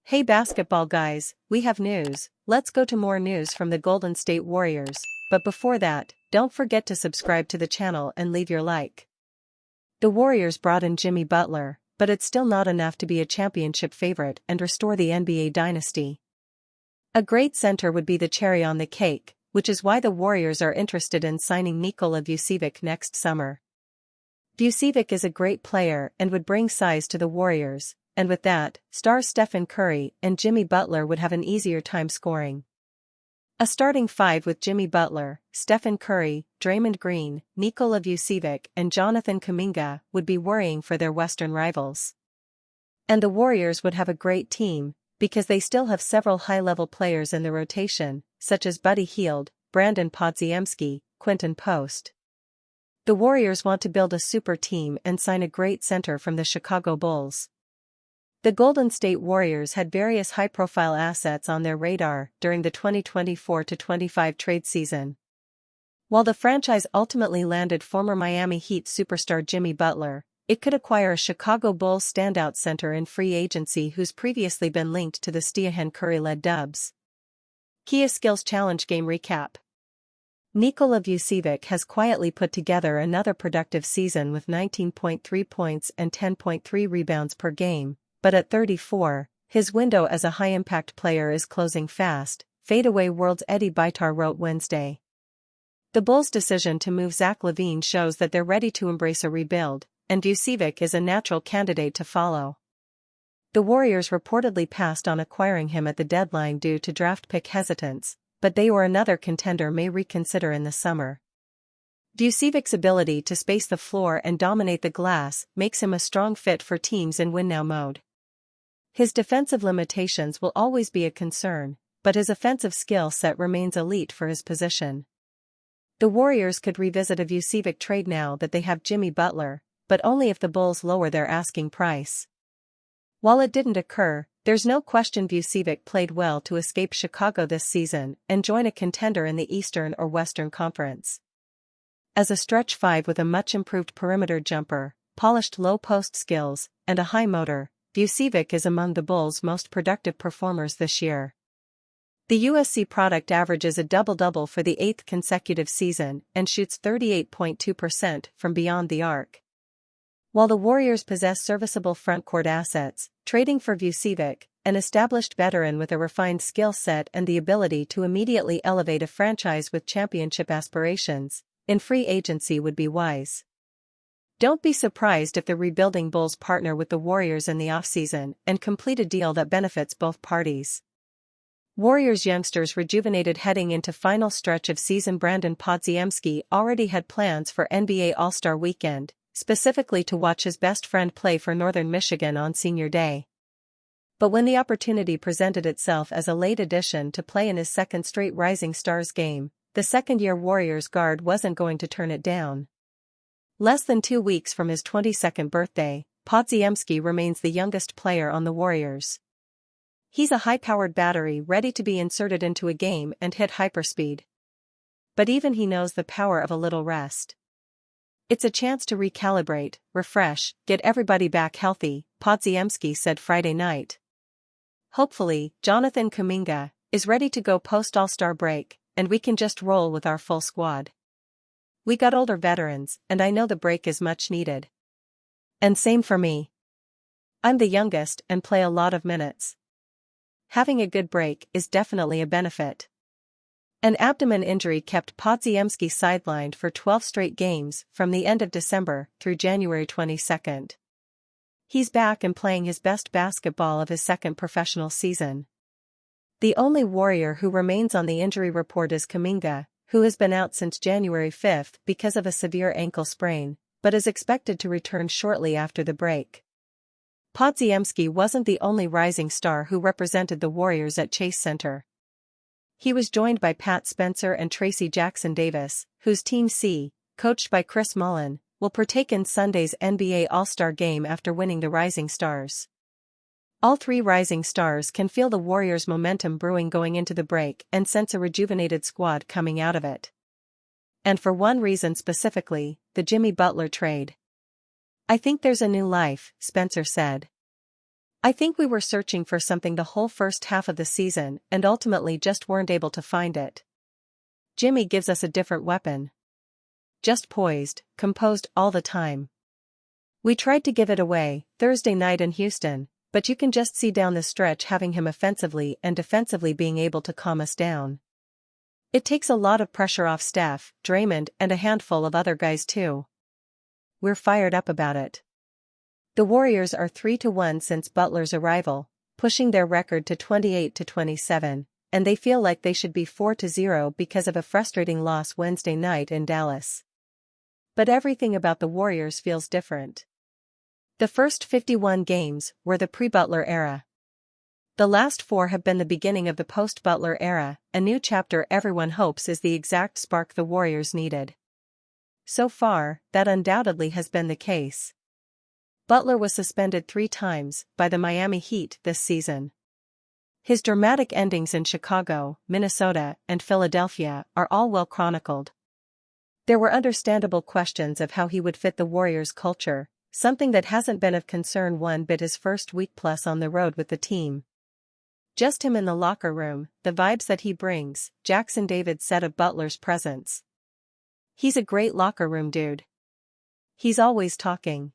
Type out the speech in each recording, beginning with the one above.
Hey basketball guys, we have news. Let's go to more news from the Golden State Warriors, but before that, don't forget to subscribe to the channel and leave your like. The Warriors brought in Jimmy Butler, but it's still not enough to be a championship favorite and restore the NBA dynasty. A great center would be the cherry on the cake, which is why the Warriors are interested in signing Nikola Vucevic next summer. Vucevic is a great player and would bring size to the Warriors, and with that, stars Stephen Curry and Jimmy Butler would have an easier time scoring. A starting five with Jimmy Butler, Stephen Curry, Draymond Green, Nikola Vucevic and Jonathan Kuminga would be worrying for their Western rivals. And the Warriors would have a great team, because they still have several high-level players in the rotation, such as Buddy Hield, Brandon Podziemski, Quinton Post. The Warriors want to build a super team and sign a great center from the Chicago Bulls. The Golden State Warriors had various high-profile assets on their radar during the 2024-25 trade season. While the franchise ultimately landed former Miami Heat superstar Jimmy Butler, it could acquire a Chicago Bulls standout center in free agency who's previously been linked to the Stephen Curry-led Dubs. Kia Skills Challenge Game Recap. Nikola Vucevic has quietly put together another productive season with 19.3 points and 10.3 rebounds per game. But at 34, his window as a high-impact player is closing fast, fadeaway World's Eddie Bitar wrote Wednesday. The Bulls' decision to move Zach LaVine shows that they're ready to embrace a rebuild, and Vucevic is a natural candidate to follow. The Warriors reportedly passed on acquiring him at the deadline due to draft pick hesitance, but they or another contender may reconsider in the summer. Vucevic's ability to space the floor and dominate the glass makes him a strong fit for teams in win-now mode. His defensive limitations will always be a concern, but his offensive skill set remains elite for his position. The Warriors could revisit a Vucevic trade now that they have Jimmy Butler, but only if the Bulls lower their asking price. While it didn't occur, there's no question Vucevic played well to escape Chicago this season and join a contender in the Eastern or Western Conference. As a stretch five with a much-improved perimeter jumper, polished low-post skills, and a high motor, Vucevic is among the Bulls' most productive performers this year. The USC product averages a double-double for the 8th consecutive season and shoots 38.2% from beyond the arc. While the Warriors possess serviceable frontcourt assets, trading for Vucevic, an established veteran with a refined skill set and the ability to immediately elevate a franchise with championship aspirations, in free agency would be wise. Don't be surprised if the rebuilding Bulls partner with the Warriors in the offseason and complete a deal that benefits both parties. Warriors youngsters rejuvenated heading into final stretch of season. Brandon Podziemski already had plans for NBA All-Star Weekend, specifically to watch his best friend play for Northern Michigan on Senior Day. But when the opportunity presented itself as a late addition to play in his second straight Rising Stars game, the second-year Warriors guard wasn't going to turn it down. Less than 2 weeks from his 22nd birthday, Podziemski remains the youngest player on the Warriors. He's a high-powered battery ready to be inserted into a game and hit hyperspeed. But even he knows the power of a little rest. It's a chance to recalibrate, refresh, get everybody back healthy, Podziemski said Friday night. Hopefully, Jonathan Kuminga is ready to go post-All-Star break, and we can just roll with our full squad. We got older veterans, and I know the break is much needed. And same for me. I'm the youngest and play a lot of minutes. Having a good break is definitely a benefit. An abdomen injury kept Podziemski sidelined for 12 straight games from the end of December through January 22. He's back and playing his best basketball of his second professional season. The only Warrior who remains on the injury report is Kuminga, who has been out since January 5 because of a severe ankle sprain, but is expected to return shortly after the break. Podziemski wasn't the only rising star who represented the Warriors at Chase Center. He was joined by Pat Spencer and Tracy Jackson-Davis, whose Team C, coached by Chris Mullin, will partake in Sunday's NBA All-Star Game after winning the Rising Stars. All three rising stars can feel the Warriors' momentum brewing going into the break and sense a rejuvenated squad coming out of it. And for one reason specifically, the Jimmy Butler trade. I think there's a new life, Spencer said. I think we were searching for something the whole first half of the season and ultimately just weren't able to find it. Jimmy gives us a different weapon. Just poised, composed all the time. We tried to give it away Thursday night in Houston, but you can just see down the stretch having him offensively and defensively being able to calm us down. It takes a lot of pressure off Steph, Draymond and a handful of other guys too. We're fired up about it. The Warriors are 3-1 since Butler's arrival, pushing their record to 28-27, and they feel like they should be 4-0 because of a frustrating loss Wednesday night in Dallas. But everything about the Warriors feels different. The first 51 games were the pre-Butler era. The last 4 have been the beginning of the post-Butler era, a new chapter everyone hopes is the exact spark the Warriors needed. So far, that undoubtedly has been the case. Butler was suspended 3 times by the Miami Heat this season. His dramatic endings in Chicago, Minnesota, and Philadelphia are all well chronicled. There were understandable questions of how he would fit the Warriors' culture, something that hasn't been of concern one bit his first week plus on the road with the team. Just him in the locker room, the vibes that he brings, Jackson David said of Butler's presence. He's a great locker room dude. He's always talking.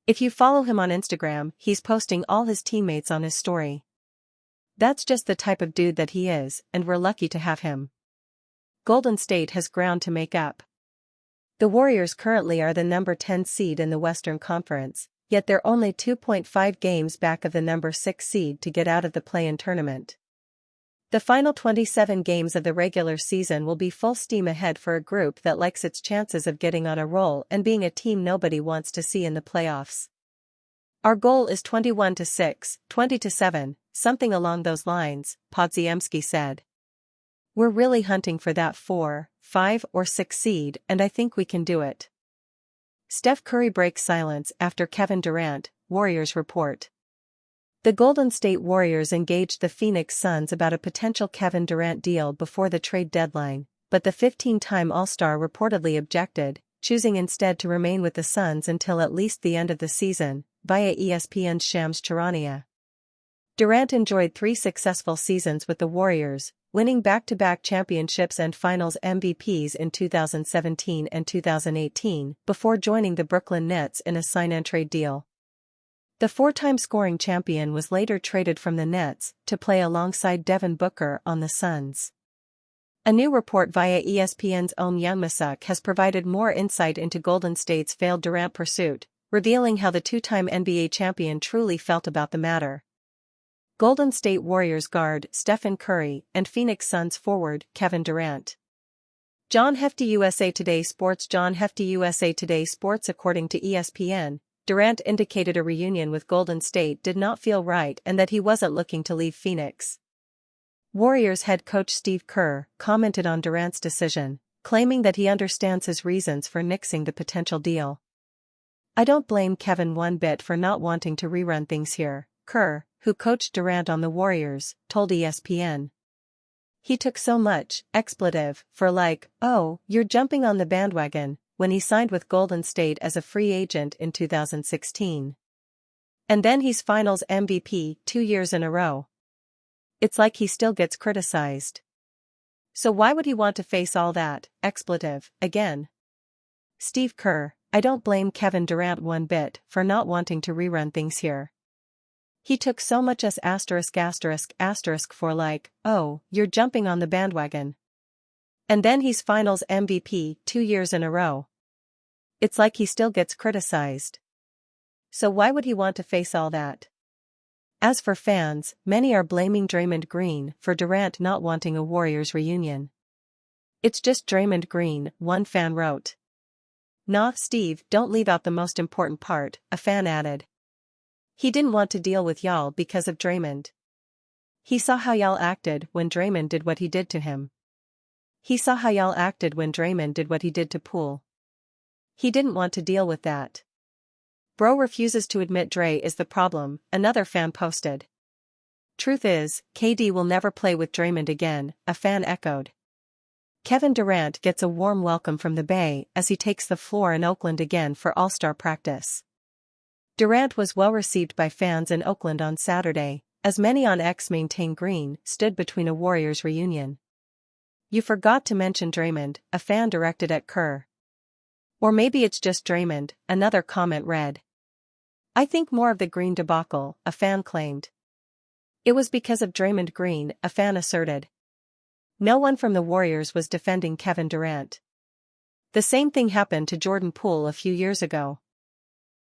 If you follow him on Instagram, he's posting all his teammates on his story. That's just the type of dude that he is, and we're lucky to have him. Golden State has ground to make up. The Warriors currently are the number 10 seed in the Western Conference, yet they're only 2.5 games back of the number 6 seed to get out of the play-in tournament. The final 27 games of the regular season will be full steam ahead for a group that likes its chances of getting on a roll and being a team nobody wants to see in the playoffs. Our goal is 21-6, 20-7, something along those lines, Podziemski said. We're really hunting for that 4, 5 or 6 seed and I think we can do it. Steph Curry breaks silence after Kevin Durant, Warriors report. The Golden State Warriors engaged the Phoenix Suns about a potential Kevin Durant deal before the trade deadline, but the 15-time All-Star reportedly objected, choosing instead to remain with the Suns until at least the end of the season, via ESPN's Shams Charania. Durant enjoyed 3 successful seasons with the Warriors, winning back-to-back championships and finals MVPs in 2017 and 2018, before joining the Brooklyn Nets in a sign-and-trade deal. The 4-time scoring champion was later traded from the Nets to play alongside Devin Booker on the Suns. A new report via ESPN's Om Youngmisuk has provided more insight into Golden State's failed Durant pursuit, revealing how the 2-time NBA champion truly felt about the matter. Golden State Warriors guard Stephen Curry and Phoenix Suns forward Kevin Durant. John Hefty USA Today Sports According to ESPN, Durant indicated a reunion with Golden State did not feel right and that he wasn't looking to leave Phoenix. Warriors head coach Steve Kerr commented on Durant's decision, claiming that he understands his reasons for nixing the potential deal. I don't blame Kevin one bit for not wanting to rerun things here, Kerr, who coached Durant on the Warriors, told ESPN. He took so much expletive for like, oh, you're jumping on the bandwagon, when he signed with Golden State as a free agent in 2016. And then he's finals MVP 2 years in a row. It's like he still gets criticized. So why would he want to face all that expletive again? Steve Kerr, I don't blame Kevin Durant one bit for not wanting to rerun things here. He took so much as for like, oh, you're jumping on the bandwagon. And then he's finals MVP 2 years in a row. It's like he still gets criticized. So why would he want to face all that? As for fans, many are blaming Draymond Green for Durant not wanting a Warriors reunion. It's just Draymond Green, one fan wrote. Nah, Steve, don't leave out the most important part, a fan added. He didn't want to deal with y'all because of Draymond. He saw how y'all acted when Draymond did what he did to him. He saw how y'all acted when Draymond did what he did to Poole. He didn't want to deal with that. Bro refuses to admit Dre is the problem, another fan posted. Truth is, KD will never play with Draymond again, a fan echoed. Kevin Durant gets a warm welcome from the Bay as he takes the floor in Oakland again for All-Star practice. Durant was well received by fans in Oakland on Saturday, as many on X maintain Green stood between a Warriors reunion. "You forgot to mention Draymond," a fan directed at Kerr. "Or maybe it's just Draymond," another comment read. "I think more of the Green debacle," a fan claimed. "It was because of Draymond Green," a fan asserted. No one from the Warriors was defending Kevin Durant. The same thing happened to Jordan Poole a few years ago.